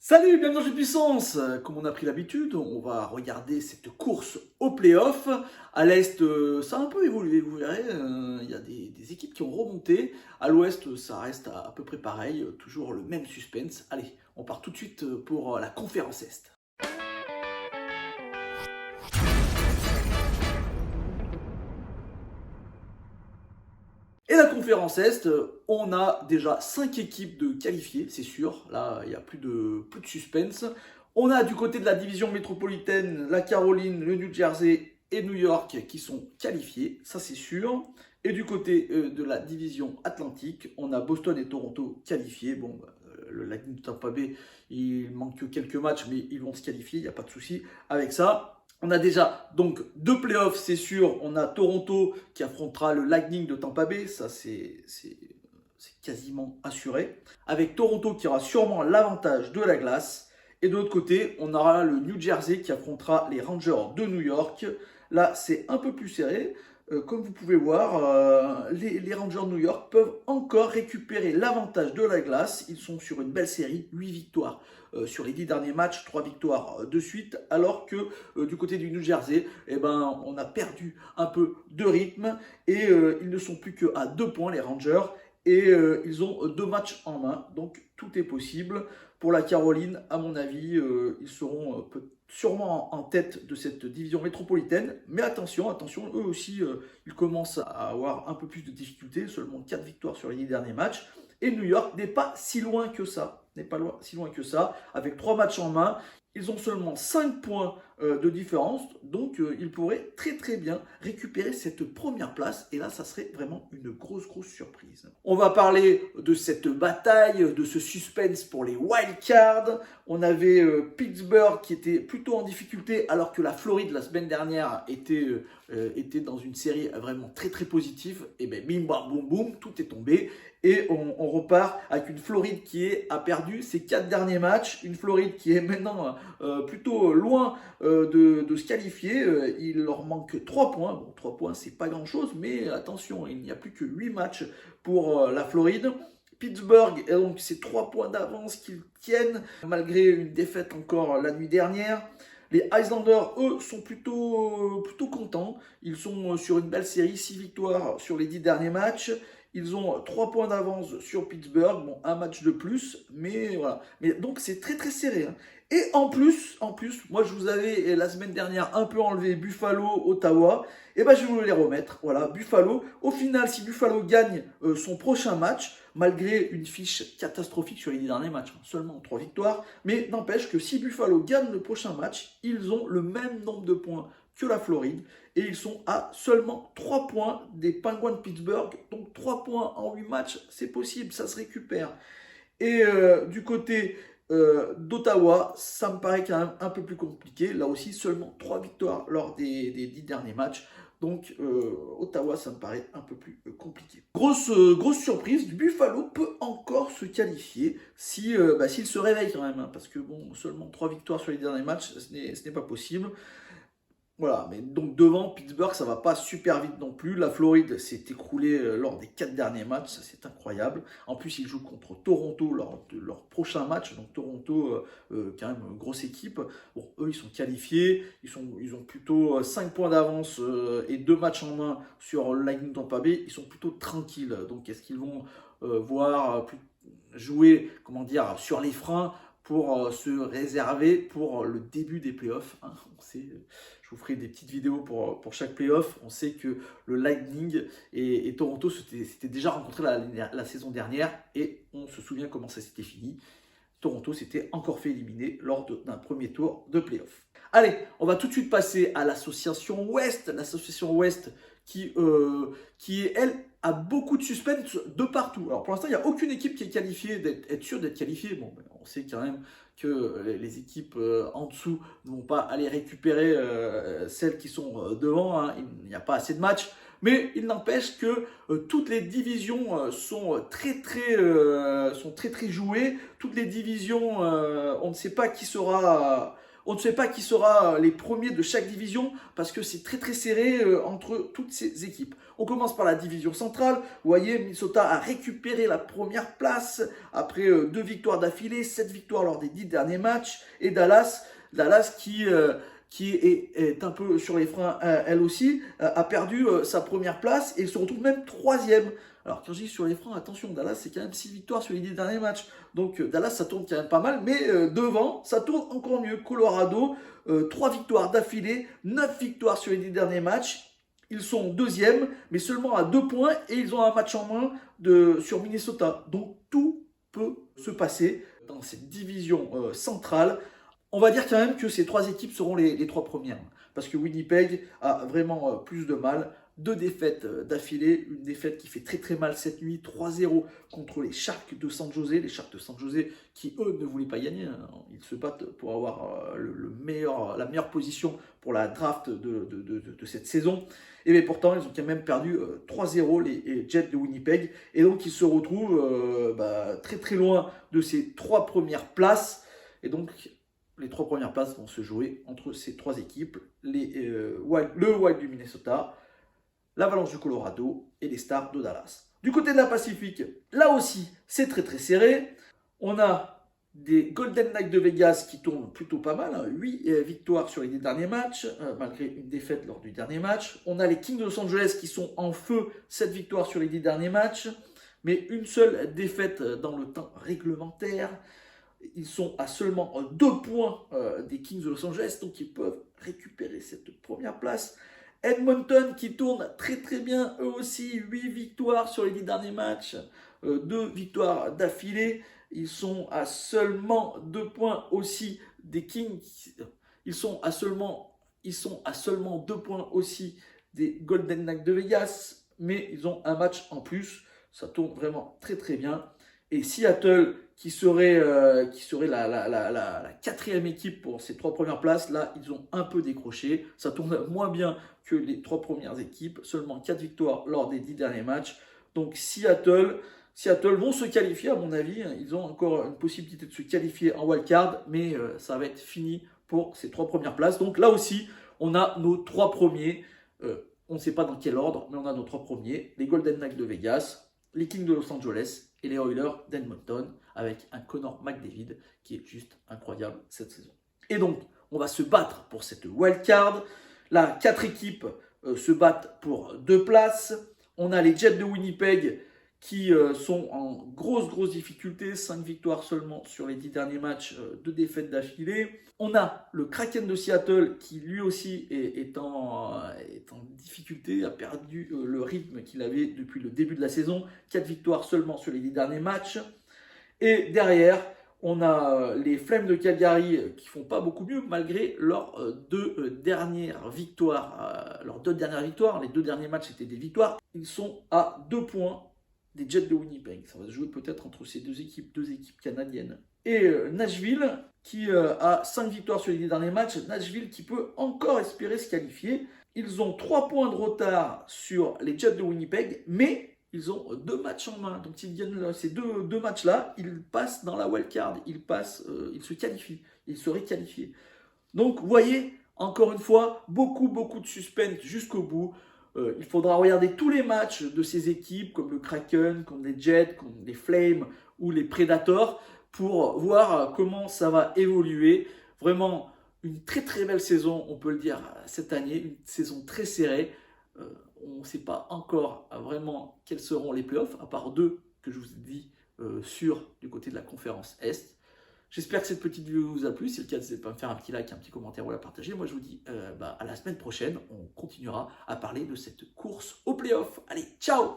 Salut, bienvenue dans Jeu de Puissance. Comme on a pris l'habitude, on va regarder cette course au play-off. À l'Est, ça a un peu évolué, vous verrez. Il y a des équipes qui ont remonté. À l'Ouest, ça reste à peu près pareil. Toujours le même suspense. Allez, on part tout de suite pour la conférence Est. Et la conférence Est, on a déjà 5 équipes de qualifiées, c'est sûr. Là, il n'y a plus de suspense. On a du côté de la division métropolitaine, la Caroline, le New Jersey et New York qui sont qualifiés, ça c'est sûr. Et du côté de la division Atlantique, on a Boston et Toronto qualifiés. Bon, le Lightning de Tampa Bay, il manque que quelques matchs, mais ils vont se qualifier, il n'y a pas de souci avec ça. On a déjà donc deux playoffs, c'est sûr. On a Toronto qui affrontera le Lightning de Tampa Bay, ça c'est quasiment assuré. Avec Toronto qui aura sûrement l'avantage de la glace. Et de l'autre côté, on aura le New Jersey qui affrontera les Rangers de New York. Là, c'est un peu plus serré. Comme vous pouvez voir, les Rangers de New York peuvent encore récupérer l'avantage de la glace. Ils sont sur une belle série, 8 victoires sur les 10 derniers matchs, 3 victoires de suite, alors que du côté du New Jersey, eh ben, on a perdu un peu de rythme et ils ne sont plus qu'à 2 points, les Rangers, et ils ont 2 matchs en main, donc tout est possible. Pour la Caroline, à mon avis, ils seront sûrement en tête de cette division métropolitaine. Mais attention, eux aussi, ils commencent à avoir un peu plus de difficultés. Seulement 4 victoires sur les 10 derniers matchs. Et New York n'est pas si loin que ça. Avec 3 matchs en main, ils ont seulement 5 points de différence. Donc, ils pourraient très très bien récupérer cette première place. Et là, ça serait vraiment une grosse surprise. On va parler de cette bataille, de ce suspense pour les wild cards. On avait Pittsburgh qui était plutôt en difficulté alors que la Floride la semaine dernière était dans une série vraiment très positive. Et bien bim bam boum boum, tout est tombé. Et on repart avec une Floride qui a perdu ses 4 derniers matchs. Une Floride qui est maintenant plutôt loin de se qualifier. Il leur manque 3 points. Bon, 3 points, c'est pas grand-chose, mais attention, il n'y a plus que 8 matchs pour la Floride. Pittsburgh, et donc c'est 3 points d'avance qu'ils tiennent, malgré une défaite encore la nuit dernière. Les Islanders, eux, sont plutôt contents. Ils sont sur une belle série, 6 victoires sur les 10 derniers matchs. Ils ont 3 points d'avance sur Pittsburgh, bon, un match de plus, mais voilà. Mais donc c'est très serré, hein. Et en plus, moi je vous avais la semaine dernière un peu enlevé Buffalo, Ottawa, et ben je vais vous les remettre. Voilà, Buffalo. Au final, si Buffalo gagne son prochain match, malgré une fiche catastrophique sur les 10 derniers matchs, seulement 3 victoires, mais n'empêche que si Buffalo gagne le prochain match, ils ont le même nombre de points que la Floride, et ils sont à seulement 3 points des Penguins de Pittsburgh, donc 3 points en 8 matchs, c'est possible, ça se récupère. Et du côté d'Ottawa, ça me paraît quand même un peu plus compliqué. Là aussi, seulement 3 victoires lors des 10 derniers matchs. Donc Ottawa, ça me paraît un peu plus compliqué. Grosse surprise, Buffalo peut encore se qualifier s'il se réveille quand même. Hein, parce que bon, seulement 3 victoires sur les derniers matchs, ce n'est pas possible. Voilà, mais donc devant Pittsburgh, ça va pas super vite non plus. La Floride s'est écroulée lors des 4 derniers matchs, ça c'est incroyable. En plus, ils jouent contre Toronto lors de leur prochain match. Donc Toronto, quand même, grosse équipe. Bon, eux, ils sont qualifiés. Ils ont plutôt 5 points d'avance et 2 matchs en main sur le Lightning Tampa Bay. Ils sont plutôt tranquilles. Donc est-ce qu'ils vont jouer, comment dire, sur les freins pour se réserver pour le début des playoffs, hein. Je vous ferai des petites vidéos pour chaque playoff. On sait que le Lightning et Toronto s'étaient déjà rencontrés la saison dernière et on se souvient comment ça s'était fini. Toronto s'était encore fait éliminer lors d'un premier tour de playoff. Allez, on va tout de suite passer à l'association Ouest. L'association Ouest qui elle, a beaucoup de suspense de partout. Alors pour l'instant, il n'y a aucune équipe qui est qualifiée, être sûre d'être qualifiée. Bon, on sait quand même que les équipes en dessous ne vont pas aller récupérer celles qui sont devant. Hein. Il n'y a pas assez de matchs. Mais il n'empêche que toutes les divisions sont très jouées. Toutes les divisions, on ne sait pas qui sera On ne sait pas qui sera les premiers de chaque division parce que c'est très très serré entre toutes ces équipes. On commence par la division centrale. Vous voyez, Minnesota a récupéré la première place après 2 victoires d'affilée, 7 victoires lors des 10 derniers matchs. Et Dallas qui est un peu sur les freins elle aussi, a perdu sa première place et se retrouve même 3e. Alors quand je dis sur les freins, attention, Dallas c'est quand même 6 victoires sur les 10 derniers matchs. Donc Dallas ça tourne quand même pas mal, mais devant ça tourne encore mieux. Colorado, 3 victoires d'affilée, 9 victoires sur les 10 derniers matchs. Ils sont 2e, mais seulement à 2 points et ils ont un match en moins sur Minnesota. Donc tout peut se passer dans cette division centrale. On va dire quand même que ces 3 équipes seront les 3 premières. Parce que Winnipeg a vraiment plus de mal. 2 défaites d'affilée. Une défaite qui fait très très mal cette nuit. 3-0 contre les Sharks de San Jose. Les Sharks de San Jose qui, eux, ne voulaient pas gagner. Ils se battent pour avoir la meilleure position pour la draft de cette saison. Et mais pourtant, ils ont quand même perdu 3-0 les Jets de Winnipeg. Et donc, ils se retrouvent très très loin de ces 3 premières places. Et donc, les 3 premières places vont se jouer entre ces 3 équipes, le Wild du Minnesota, l'Avalanche du Colorado et les Stars de Dallas. Du côté de la Pacifique, là aussi, c'est très très serré. On a des Golden Knights de Vegas qui tournent plutôt pas mal, 8 victoires sur les 10 derniers matchs, malgré une défaite lors du dernier match. On a les Kings de Los Angeles qui sont en feu, 7 victoires sur les 10 derniers matchs, mais une seule défaite dans le temps réglementaire. Ils sont à seulement 2 points des Kings de Los Angeles, donc ils peuvent récupérer cette première place. Edmonton qui tourne très très bien, eux aussi, 8 victoires sur les 10 derniers matchs, 2 victoires d'affilée. Ils sont à seulement 2 points aussi des Kings. Ils sont à seulement 2 points aussi des Golden Knights de Vegas, mais ils ont un match en plus. Ça tourne vraiment très très bien. Et Seattle, qui serait la 4e équipe pour ces 3 premières places, là, ils ont un peu décroché. Ça tourne moins bien que les 3 premières équipes. Seulement 4 victoires lors des 10 derniers matchs. Donc Seattle vont se qualifier, à mon avis. Ils ont encore une possibilité de se qualifier en wildcard, mais ça va être fini pour ces 3 premières places. Donc là aussi, on a nos 3 premiers. On ne sait pas dans quel ordre, mais on a nos 3 premiers. Les Golden Knights de Vegas, les Kings de Los Angeles et les Oilers d'Edmonton, avec un Connor McDavid qui est juste incroyable cette saison. Et donc, on va se battre pour cette wildcard. Là, 4 équipes se battent pour 2 places. On a les Jets de Winnipeg qui sont en grosse difficulté, 5 victoires seulement sur les 10 derniers matchs, 2 défaites d'affilée. On a le Kraken de Seattle qui lui aussi est en difficulté, a perdu le rythme qu'il avait depuis le début de la saison, 4 victoires seulement sur les 10 derniers matchs. Et derrière, on a les Flames de Calgary qui font pas beaucoup mieux malgré leurs 2 dernières victoires. Les 2 derniers matchs étaient des victoires. Ils sont à 2 points des Jets de Winnipeg. Ça va se jouer peut-être entre ces deux équipes canadiennes. Et Nashville qui a 5 victoires sur les 10 derniers matchs. Nashville qui peut encore espérer se qualifier. Ils ont 3 points de retard sur les Jets de Winnipeg, mais ils ont 2 matchs en main. Donc s'ils gagnent ces deux matchs-là, ils passent dans la wildcard. Ils se qualifient. Ils seraient qualifiés. Donc vous voyez, encore une fois, beaucoup de suspense jusqu'au bout. Il faudra regarder tous les matchs de ces équipes, comme le Kraken, comme les Jets, comme les Flames ou les Predators, pour voir comment ça va évoluer. Vraiment, une très très belle saison, on peut le dire, cette année. Une saison très serrée. On ne sait pas encore vraiment quels seront les playoffs, à part 2 que je vous ai dit du côté de la conférence Est. J'espère que cette petite vidéo vous a plu. Si c'est le cas, n'hésitez pas à me faire un petit like, un petit commentaire ou à la partager. Moi, je vous dis à la semaine prochaine. On continuera à parler de cette course au playoff. Allez, ciao!